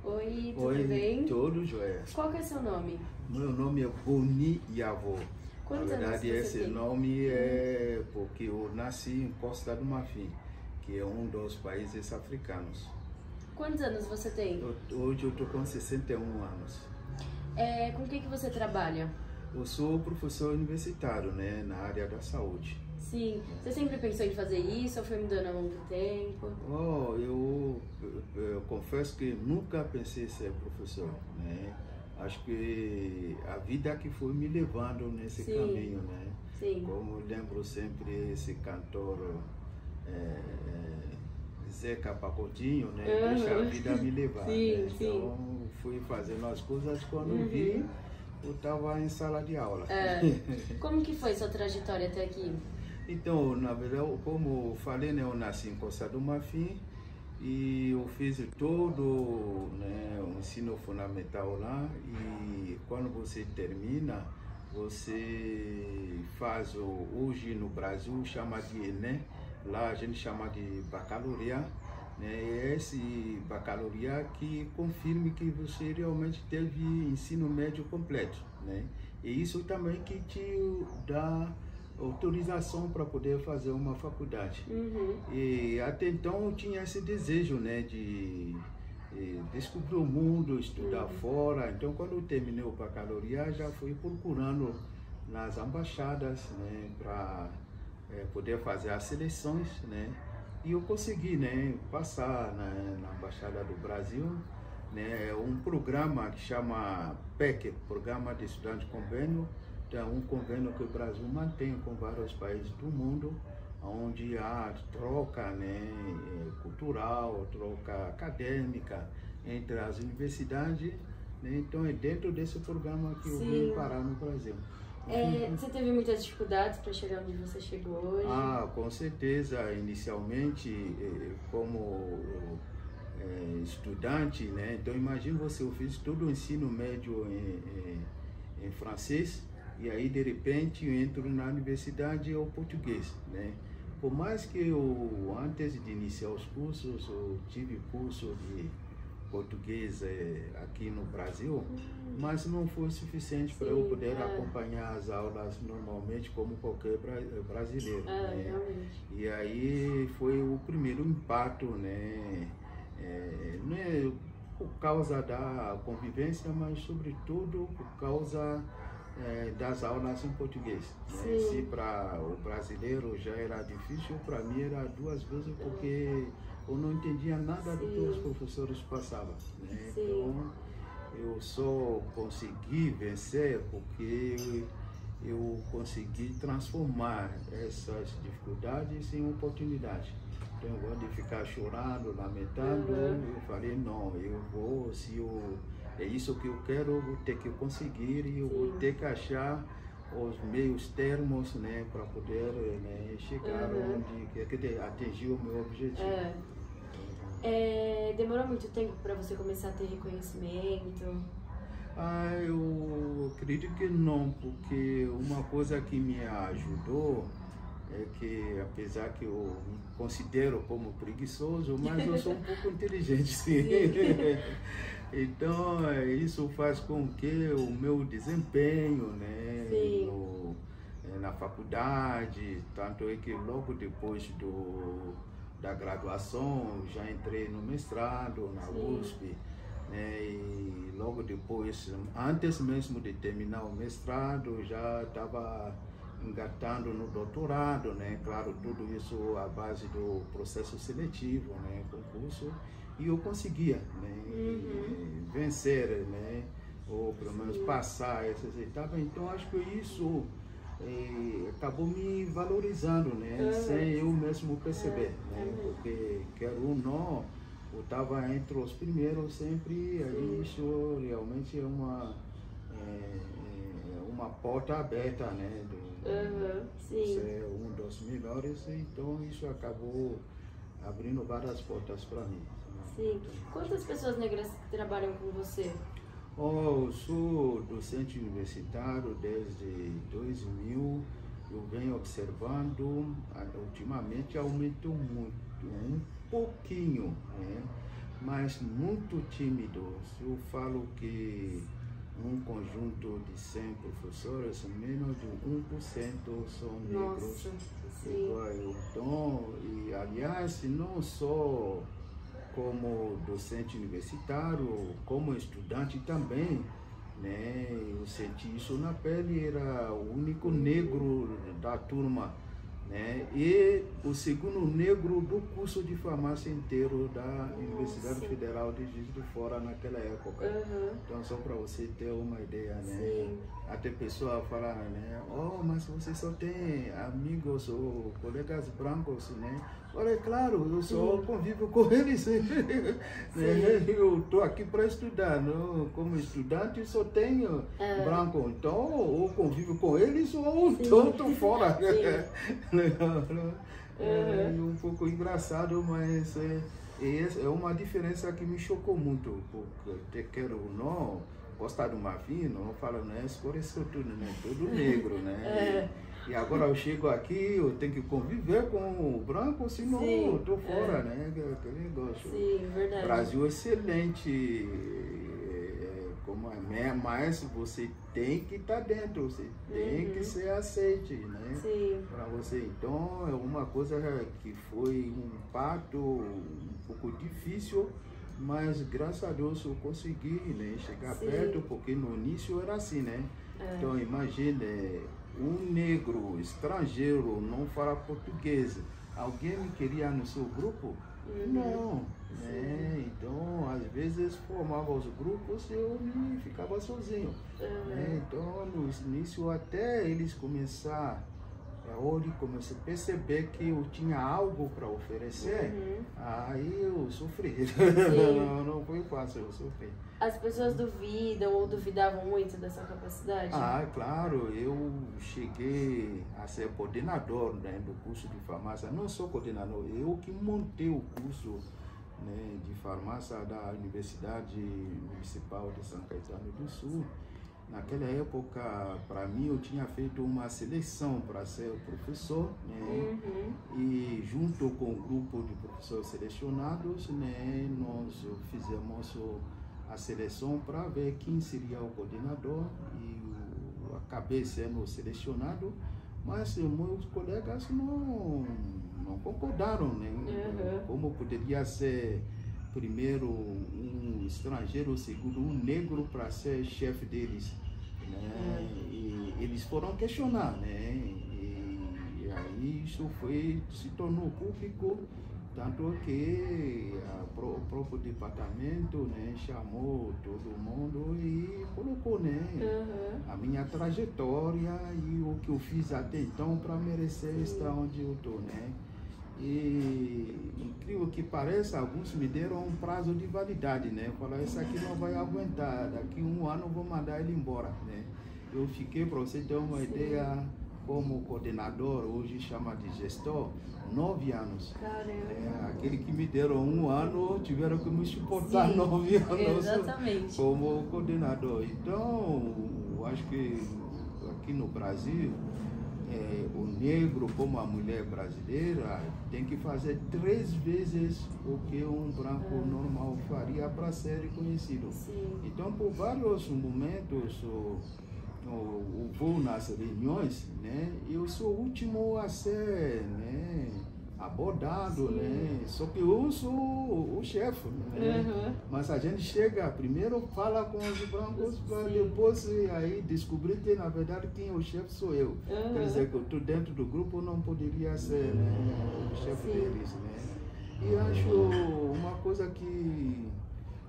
Oi, tudo Oi, bem? tudo jóia. Qual que é seu nome? Meu nome é Boni Yavo. Na Quantos anos verdade, você esse tem? nome é porque eu nasci em Costa do Marfim, que é um dos países africanos. Quantos anos você tem? Hoje eu estou com 61 anos. Com o que você trabalha? Eu sou professor universitário, né, na área da saúde. Sim. Você sempre pensou em fazer isso ou foi mudando ao longo do tempo? Eu confesso que nunca pensei em ser professor, né? Acho que a vida que foi me levando nesse Sim. caminho, né? Sim. Como lembro sempre esse cantor Zeca Pagodinho, né? Deixa a vida me levar, Sim, né? sim. Então fui fazendo as coisas quando vi, eu estava em sala de aula. Como que foi sua trajetória até aqui? Então, na verdade, como eu falei, né, eu nasci em Costa do Marfim e eu fiz todo, né, o ensino fundamental lá, e quando você termina, você faz hoje no Brasil chama de Enem, lá a gente chama de baccalaureat, né, é esse baccalaureat que confirma que você realmente teve ensino médio completo, né, e isso também que te dá autorização para poder fazer uma faculdade. E até então eu tinha esse desejo, né, de descobrir o mundo, estudar fora. Então quando eu terminei o baccalaureat, já fui procurando nas embaixadas, né, para poder fazer as seleções, né, e eu consegui, né, passar na Embaixada do Brasil, né, um programa que chama PEC, Programa de Estudante Convênio. É um convênio que o Brasil mantém com vários países do mundo, onde há troca, né, cultural, troca acadêmica entre as universidades, né? Então é dentro desse programa que eu vim parar no Brasil. Você teve muitas dificuldades para chegar onde você chegou hoje? Com certeza, inicialmente, como estudante, né? Então imagine você, eu fiz todo o ensino médio em francês, e aí de repente eu entro na universidade ao português, né? Por mais que eu, antes de iniciar os cursos, eu tive curso de português aqui no Brasil, mas não foi suficiente para eu poder acompanhar as aulas normalmente como qualquer brasileiro, né? E aí foi o primeiro impacto, né? Não é por causa da convivência, mas sobretudo por causa das aulas em português, né? Se para o brasileiro já era difícil, para mim era duas vezes, porque eu não entendia nada do que os professores passavam, né? Então eu só consegui vencer porque eu consegui transformar essas dificuldades em oportunidades. Então, ao invés de ficar chorando, lamentando, eu falei, não, eu vou, é isso que eu quero, eu vou ter que conseguir, e eu vou ter que achar os meios termos, né, para poder, né, chegar onde atingir o meu objetivo. Demorou muito tempo para você começar a ter reconhecimento? Eu acredito que não, porque uma coisa que me ajudou é que, apesar que eu me considero como preguiçoso, mas eu sou um pouco inteligente, sim. Então, isso faz com que o meu desempenho, né, na faculdade, tanto é que logo depois da graduação, já entrei no mestrado, na USP, né, e logo depois, antes mesmo de terminar o mestrado, já estava engatando no doutorado, né? Claro, tudo isso à base do processo seletivo, né? Concurso, e eu conseguia, né? Vencer, né? Ou pelo menos passar essas etapas. Então acho que isso acabou me valorizando, né? Sem eu mesmo perceber, né? Porque quer ou não, eu estava entre os primeiros sempre, aí isso realmente é uma porta aberta, né? Você é um dos melhores, então isso acabou abrindo várias portas para mim. Sim. Quantas pessoas negras trabalham com você? Eu sou docente universitário desde 2000, eu venho observando, ultimamente aumentou muito, um pouquinho, né? mas muito tímidos. Eu falo que um conjunto de 100 professores, menos de 1% são negros. Nossa, sim. Então, e aliás, não só como docente universitário, como estudante também, né? Eu senti isso na pele, era o único negro da turma, né? E o segundo negro do curso de farmácia inteiro da Universidade Federal de Juiz de Fora naquela época. Então, só para você ter uma ideia, né? Sim. Até pessoa fala, né? Oh, mas você só tem amigos ou colegas brancos, né? Olha, é claro, eu só convivo com eles. Né? Eu estou aqui para estudar, não? Como estudante só tenho branco, então ou convivo com eles ou então estou fora. É um pouco engraçado, mas é uma diferença que me chocou muito, porque até quero ou não gostar do Marfim, não falo, né? Por isso tudo, né? Tudo negro, né? E agora eu chego aqui, eu tenho que conviver com o branco, senão eu estou fora, né? Aquele negócio. Sim, verdade. Brasil é excelente, mas você tem que estar dentro, você tem que ser aceite, né? Para você. Então, é uma coisa que foi um impacto um pouco difícil, mas graças a Deus eu consegui, né, chegar perto, porque no início era assim, né? Então, imagine, um negro estrangeiro não fala português, alguém me queria no seu grupo? Não, né? Então às vezes formava os grupos e eu ficava sozinho, né? Então no início até eles começar onde comecei a perceber que eu tinha algo para oferecer, aí eu sofri. Não foi fácil, eu sofri. As pessoas duvidam ou duvidavam muito dessa capacidade? Ah, claro, eu cheguei a ser coordenador, né, do curso de farmácia. Não sou coordenador, eu que montei o curso, né, de farmácia da Universidade Municipal de São Caetano do Sul. Naquela época, para mim, eu tinha feito uma seleção para ser professor, né? E junto com o grupo de professores selecionados, né, nós fizemos a seleção para ver quem seria o coordenador e eu acabei sendo selecionado, mas meus colegas não concordaram, né? Como poderia ser primeiro um estrangeiro, segundo um negro para ser chefe deles, né? E eles foram questionar, né? E aí isso se tornou público, tanto que o próprio departamento, né, chamou todo mundo e colocou, né, a minha trajetória e o que eu fiz até então para merecer estar onde eu estou, né? E incrível que pareça, alguns me deram um prazo de validade, né? Falaram, esse aqui não vai aguentar, daqui um ano eu vou mandar ele embora, né? Eu fiquei, para você ter uma ideia, como coordenador, hoje chama de gestor, 9 anos. Caramba. Aquele que me deram um ano, tiveram que me suportar 9 anos como coordenador. Então, eu acho que aqui no Brasil, o negro como a mulher brasileira tem que fazer 3 vezes o que um branco normal faria para ser reconhecido. Então, por vários momentos, eu vou nas reuniões, né? Eu sou o último a ser, né, abordado, né? Só que eu sou o chefe, né? Mas a gente chega, primeiro fala com os brancos, para depois aí descobrir que na verdade quem é o chefe sou eu. Quer dizer que eu estou dentro do grupo, não poderia ser, né, o chefe deles, né? E acho uma coisa que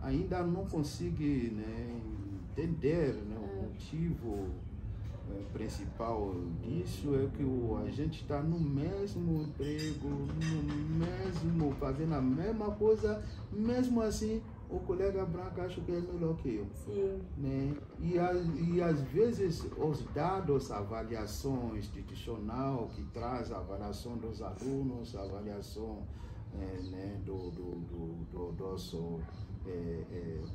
ainda não consigo, né, entender, né, o motivo principal disso é que a gente está no mesmo emprego, fazendo a mesma coisa, mesmo assim o colega branco acha que é melhor que eu. Né? E às vezes os dados, a avaliação institucional que traz a avaliação dos alunos, a avaliação né, do nosso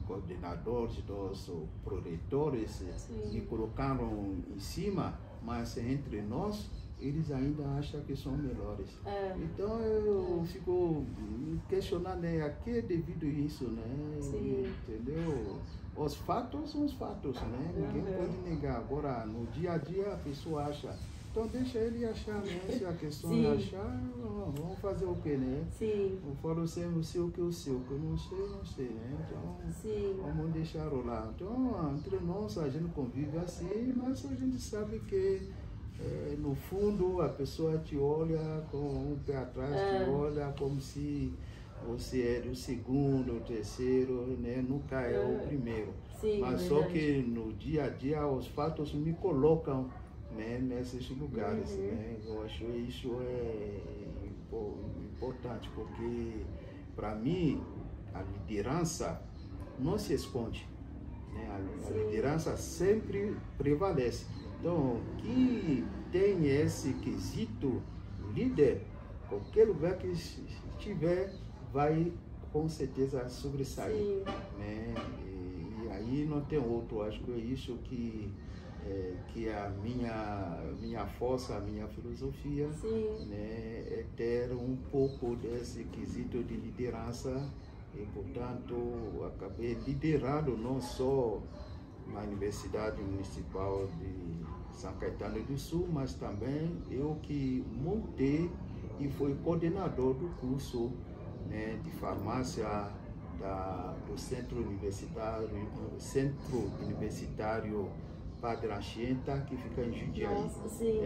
coordenadores, dos proretores, me colocaram em cima, mas entre nós eles ainda acham que são melhores. Então eu fico questionando, né, a que é devido isso, né? Sim. Entendeu? Os fatos são os fatos, né? Ninguém pode negar. Agora, no dia a dia, a pessoa acha. Então deixa ele achar, né? Se a questão é achar, vamos fazer o quê, né? Sim. Eu falo sempre o seu que o seu, que eu não sei, né? Então, vamos deixar rolar. Então, entre nós, a gente convive assim, mas a gente sabe que no fundo a pessoa te olha com um pé atrás, te olha como se você é o segundo, o terceiro, né? Nunca é o primeiro. Sim, mas só que no dia a dia os fatos me colocam, né, nesses lugares, né? Eu acho isso importante, porque para mim a liderança não se esconde, né? A liderança sempre prevalece. Então, que tem esse quesito líder, qualquer lugar que estiver, vai com certeza sobressair, né? E aí não tem outro. Acho que é isso que a minha força, a minha filosofia, né, é ter um pouco desse quesito de liderança. E portanto acabei liderando não só na Universidade Municipal de São Caetano do Sul, mas também eu que montei e fui coordenador do curso, né, de farmácia do Centro Universitário Padre Anchieta, que fica em Jundiaí. Nossa, sim.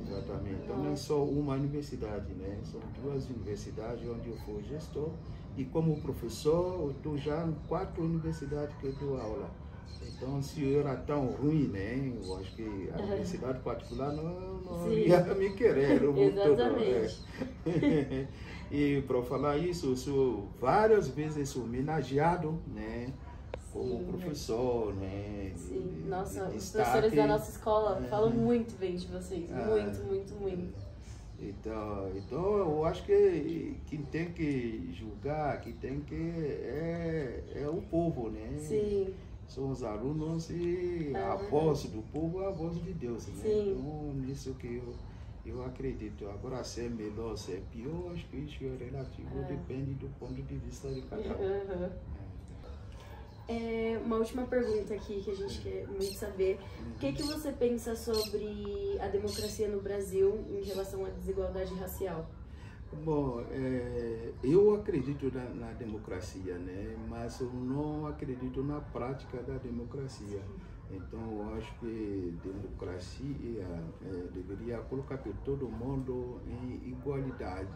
Exatamente. Então não é só uma universidade, né? São duas universidades onde eu fui gestor, e como professor eu estou já em 4 universidades que eu dou aula. Então, se eu era tão ruim, né, eu acho que a universidade particular não ia me querer. Exatamente. E para falar isso, eu sou várias vezes homenageado, né, como professor, né? Nossa, os professores da nossa escola falam muito bem de vocês, muito. Então eu acho que quem tem que julgar, quem tem que é o povo, né? Sim. São os alunos e a voz do povo é a voz de Deus, né? Então, nisso que eu acredito. Agora, se é melhor, se é pior, acho que isso é relativo, depende do ponto de vista de cada um. Uma última pergunta aqui que a gente quer muito saber. O que você pensa sobre a democracia no Brasil em relação à desigualdade racial? Bom, eu acredito na democracia, né? Mas eu não acredito na prática da democracia. Então, eu acho que democracia deveria colocar todo mundo em igualitária,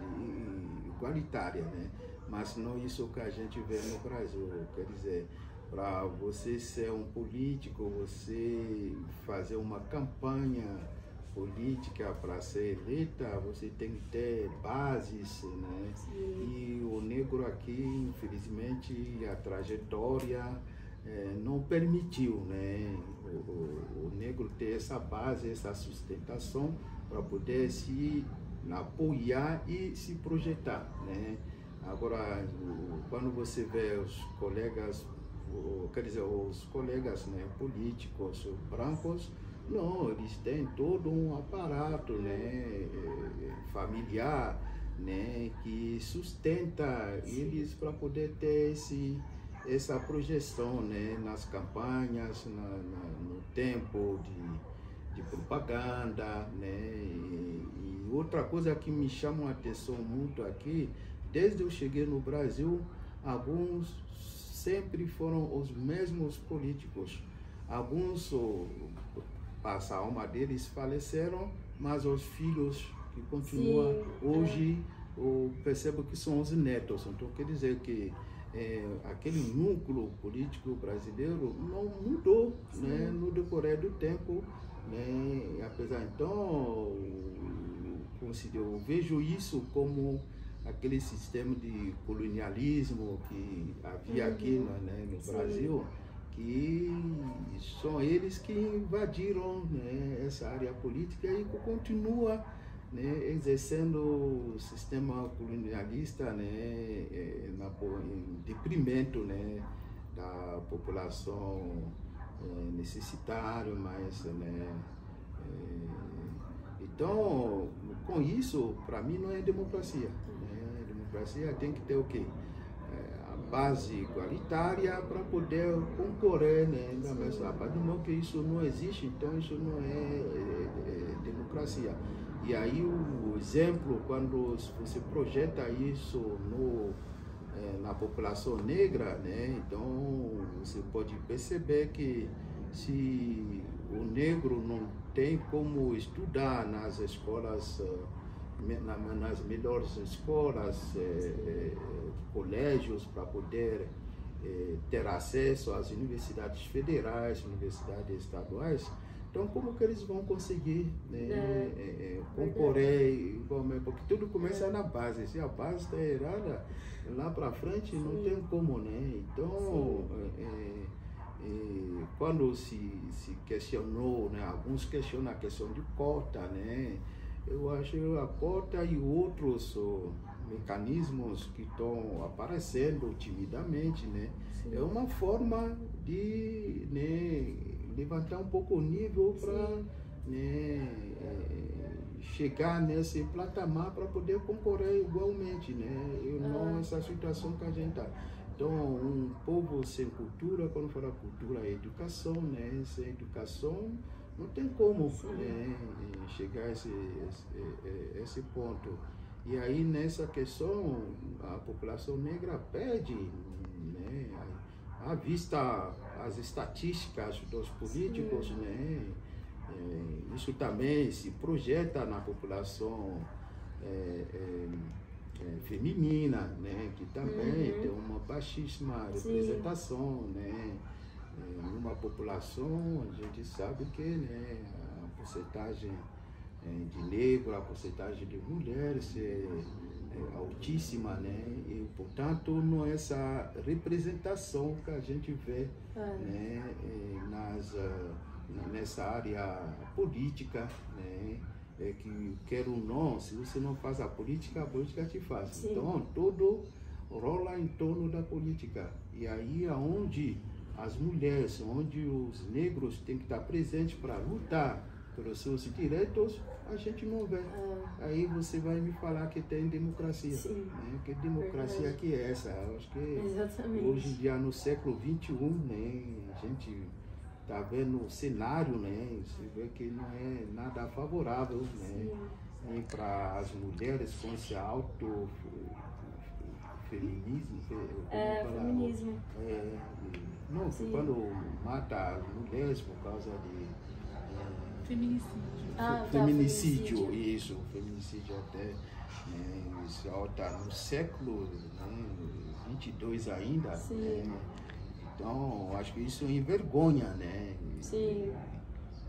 né? Mas não isso que a gente vê no Brasil. Quer dizer, para você ser um político, você fazer uma campanha política para ser eleita, você tem que ter bases, né? E o negro aqui, infelizmente, a trajetória não permitiu, né, o negro ter essa base, essa sustentação para poder se apoiar e se projetar, né? Agora, quando você vê os colegas, quer dizer, os colegas, né, políticos brancos, não, eles têm todo um aparato, né, familiar, né, que sustenta eles para poder ter essa projeção, né, nas campanhas, no tempo de propaganda, né. E outra coisa que me chama a atenção muito aqui, desde eu cheguei no Brasil, alguns sempre foram os mesmos políticos. Alguns, a alma deles faleceram, mas os filhos que continuam hoje, eu percebo que são os netos. Então quer dizer que aquele núcleo político brasileiro não mudou, né, no decorrer do tempo, né? Apesar, então, eu vejo isso como aquele sistema de colonialismo que havia aqui, né, no Brasil, que são eles que invadiram, né, essa área política e continua, né, exercendo o sistema colonialista, né, em detrimento, né, da população necessitária, mas, né, Então, com isso, para mim não é democracia. Né? Democracia tem que ter o quê? A base igualitária para poder concorrer, né? Mas a partir do momento que isso não existe, então isso não é democracia. E aí o exemplo, quando você projeta isso na população negra, né? Então você pode perceber que se o negro não tem como estudar nas escolas, nas melhores escolas, colégios, para poder ter acesso às universidades federais, universidades estaduais, então como que eles vão conseguir, né, concorrer igualmente? Porque tudo começa na base. Se a base está errada, lá para frente não tem como, né? Então, quando se questionou, né, alguns questionam a questão de cota, né? Eu acho que a cota e outros mecanismos que estão aparecendo timidamente, né? Sim. É uma forma de, né, levantar um pouco o nível para, né, chegar nesse patamar para poder concorrer igualmente, né? E não essa situação que a gente está. Então, um povo sem cultura, quando fala cultura é educação, né? Sem educação não tem como, né, chegar a esse ponto. E aí, nessa questão, a população negra perde, né, à vista as estatísticas dos políticos, né, isso também se projeta na população feminina, né, que também tem uma baixíssima representação, né, numa população. A gente sabe que, né, a porcentagem de negro, a porcentagem de mulheres é altíssima, né, e portanto não é essa representação que a gente vê, né, nessa área política, né, que quer ou não, se você não faz a política te faz. Sim. Então tudo rola em torno da política, e aí aonde as mulheres, onde os negros têm que estar presentes para lutar pelos seus direitos, a gente não vê. Aí você vai me falar que tem democracia. Né? Que democracia que é essa? Eu acho que hoje em dia, no século XXI, né, a gente está vendo o cenário, né, você vê que não é nada favorável, né, nem para as mulheres com esse alto feminismo. Feminismo. Não, quando mata as mulheres por causa de feminicídio. Feminicídio, isso, feminicídio até, né, isso está no século, né, 22 ainda, né, então acho que isso envergonha, né? Sim.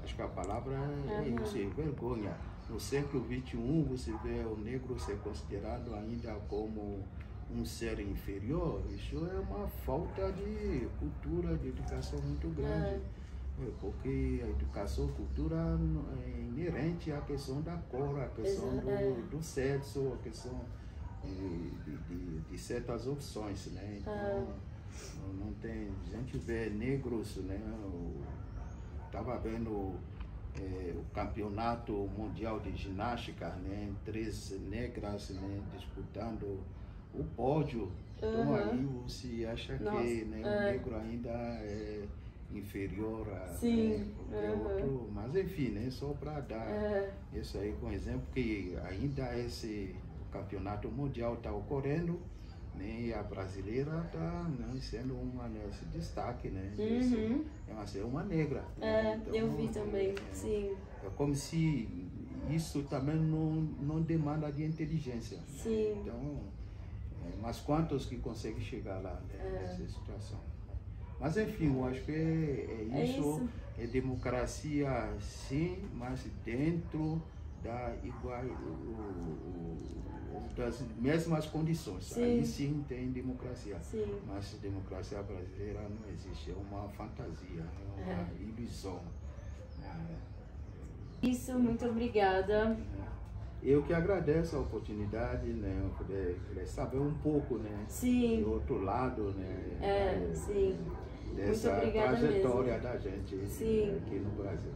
Acho que a palavra é isso, envergonha. No século XXI você vê o negro ser considerado ainda como um ser inferior. Isso é uma falta de cultura, de educação muito grande. Porque a educação, cultura é inerente à questão da cor, à questão do sexo, à questão de certas opções, né? Então, não tem, a gente vê negros, né? Estava vendo o campeonato mundial de ginástica, né? 3 negras, né, disputando o pódio. Então aí você acha que, né, o negro ainda é inferior a qualquer outro, mas enfim, né, só para dar isso aí como exemplo, que ainda esse campeonato mundial está ocorrendo, né, e a brasileira está, né, sendo uma nesse destaque, né, mas é uma negra. Então, eu vi também, sim. É como se isso também não demanda de inteligência. Sim. Né? Então, mas quantos que conseguem chegar lá, né, nessa situação? Mas enfim, eu acho que é isso. É democracia sim, mas dentro da das mesmas condições. Sim. Aí sim tem democracia. Sim. Mas democracia brasileira não existe, é uma fantasia, é uma ilusão. Isso, muito obrigada. Eu que agradeço a oportunidade, né, poder saber um pouco, né, sim, do outro lado, né, sim, dessa trajetória mesmo da gente sim. aqui no Brasil.